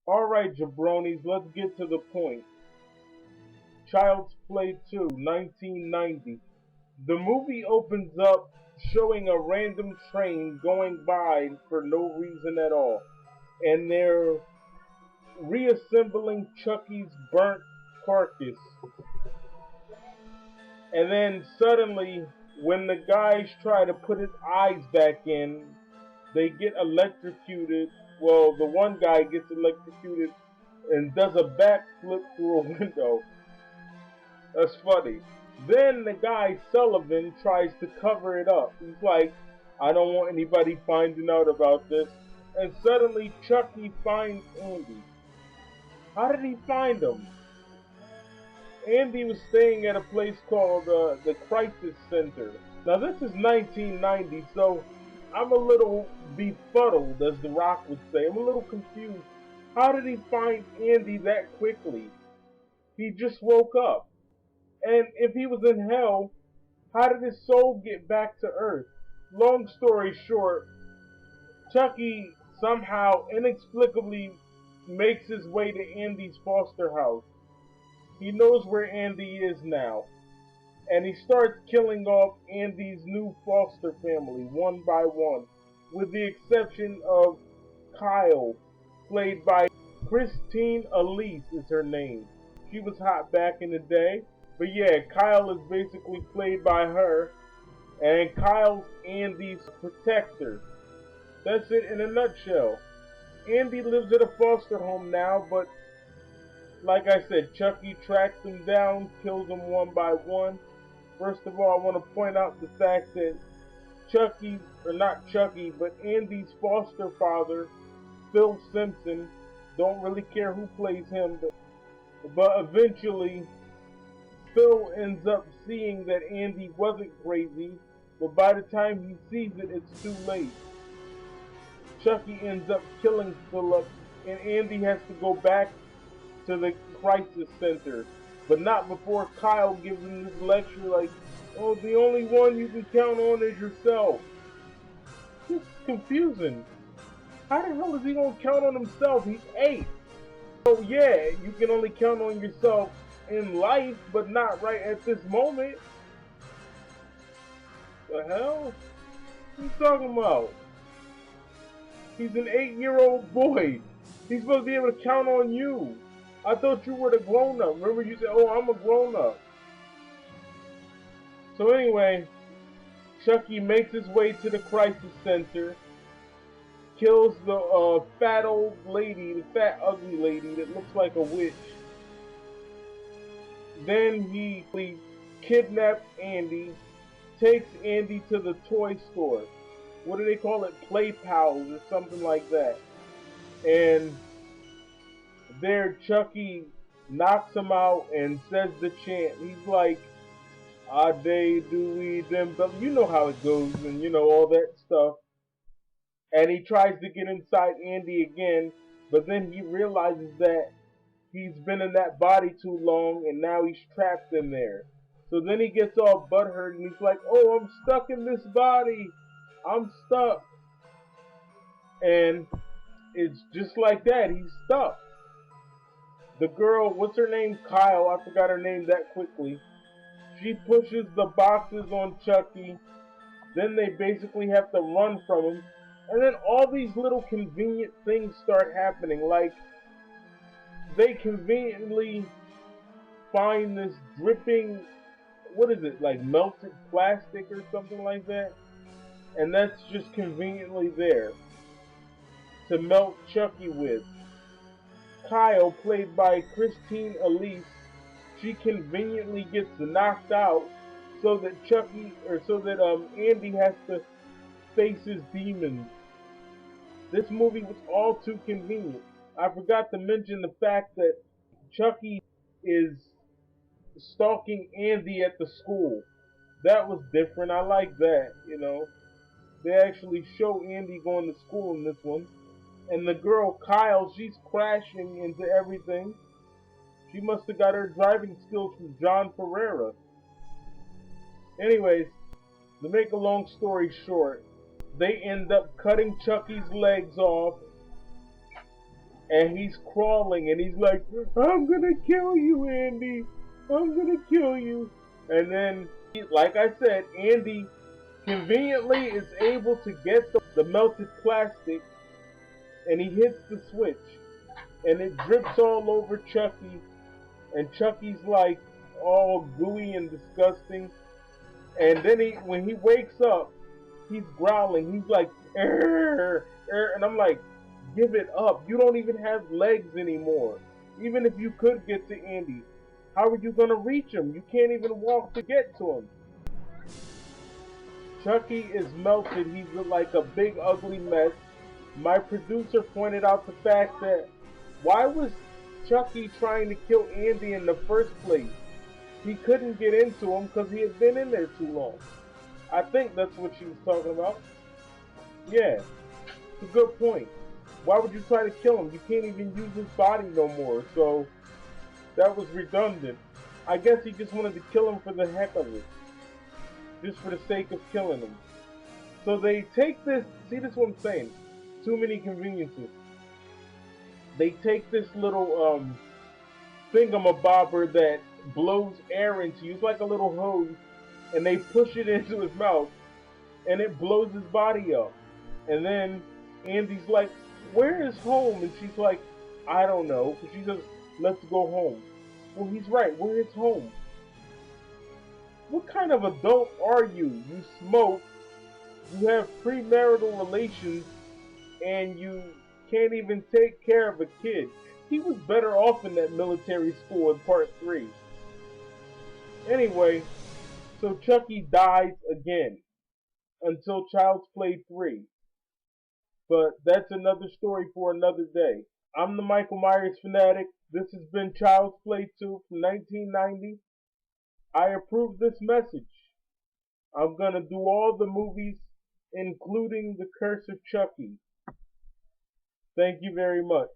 Alright, jabronis, let's get to the point. Child's Play 2, 1990. The movie opens up showing a random train going by for no reason at all. And they're reassembling Chucky's burnt carcass. And then suddenly, when the guys try to put his eyes back in, they get electrocuted. Well, the one guy gets electrocuted and does a backflip through a window. That's funny. Then the guy Sullivan tries to cover it up. He's like, I don't want anybody finding out about this. And suddenly Chucky finds Andy. How did he find him? Andy was staying at a place called the Crisis Center. Now this is 1990, so I'm a little befuddled, as The Rock would say. I'm a little confused. How did he find Andy that quickly? He just woke up. And if he was in hell, how did his soul get back to Earth? Long story short, Chucky somehow inexplicably makes his way to Andy's foster house. He knows where Andy is now. And he starts killing off Andy's new foster family one by one, with the exception of Kyle, played by Christine Elise is her name. She was hot back in the day. But yeah, Kyle is basically played by her, and Kyle's Andy's protector. That's it in a nutshell. Andy lives at a foster home now, but like I said, Chucky tracks him down, kills him one by one. First of all, I want to point out the fact that Chucky, or not Chucky, but Andy's foster father, Phil Simpson, don't really care who plays him, but eventually Phil ends up seeing that Andy wasn't crazy, but by the time he sees it, it's too late. Chucky ends up killing Philip, and Andy has to go back to the crisis center, but not before Kyle gives him this lecture like, oh, the only one you can count on is yourself. This is confusing. How the hell is he going to count on himself? He's 8. So yeah, you can only count on yourself in life, but not right at this moment. The hell? What are you talking about? He's an 8-year-old boy. He's supposed to be able to count on you. I thought you were the grown-up. Remember you said, oh, I'm a grown-up. So anyway, Chucky makes his way to the crisis center, kills the fat old lady, the fat ugly lady that looks like a witch. Then he kidnaps Andy, takes Andy to the toy store. What do they call it? Play Pals or something like that. And there Chucky knocks him out and says the chant. He's like, "Ah, they do we them," but you know how it goes, and you know all that stuff. And he tries to get inside Andy again, but then he realizes that he's been in that body too long, and now he's trapped in there. So then he gets all butthurt, and he's like, "Oh, I'm stuck in this body. I'm stuck." And it's just like that. He's stuck. The girl, what's her name? Kyle. I forgot her name that quickly. She pushes the boxes on Chucky. Then they basically have to run from him. And then all these little convenient things start happening. Like, they conveniently find this dripping, what is it, like melted plastic or something like that? And that's just conveniently there to melt Chucky with. Kyle, played by Christine Elise, she conveniently gets knocked out so that Andy has to face his demons. This movie was all too convenient. I forgot to mention the fact that Chucky is stalking Andy at the school. That was different. I like that, you know. They actually show Andy going to school in this one. And the girl, Kyle, she's crashing into everything. She must have got her driving skills from John Ferreira. Anyways, to make a long story short, they end up cutting Chucky's legs off, and he's crawling, and he's like, I'm gonna kill you, Andy. I'm gonna kill you. And then, like I said, Andy conveniently is able to get the melted plastic, and he hits the switch, and it drips all over Chucky, and Chucky's like all gooey and disgusting. And then when he wakes up, he's growling. He's like, "Arr, arr," and I'm like, give it up. You don't even have legs anymore. Even if you could get to Andy, how are you gonna reach him? You can't even walk to get to him. Chucky is melted. He's like a big ugly mess. My producer pointed out the fact that why was Chucky trying to kill Andy in the first place? He couldn't get into him because he had been in there too long. I think that's what she was talking about. Yeah, it's a good point. Why would you try to kill him? You can't even use his body no more, so that was redundant. I guess he just wanted to kill him for the heck of it. Just for the sake of killing him. So they take this, see, this is what I'm saying. Too many conveniences. They take this little thingamabobber that blows air into you. It's like a little hose, and they push it into his mouth, and it blows his body up. And then Andy's like, where is home? And she's like, I don't know. She says, let's go home. Well, he's right. Where is home? What kind of adult are you? You smoke, you have premarital relations, and you can't even take care of a kid. He was better off in that military school in part 3. Anyway, so Chucky dies again until Child's Play 3. But that's another story for another day. I'm the Michael Myers fanatic. This has been Child's Play 2 from 1990. I approve this message. I'm gonna do all the movies, including The Curse of Chucky. Thank you very much.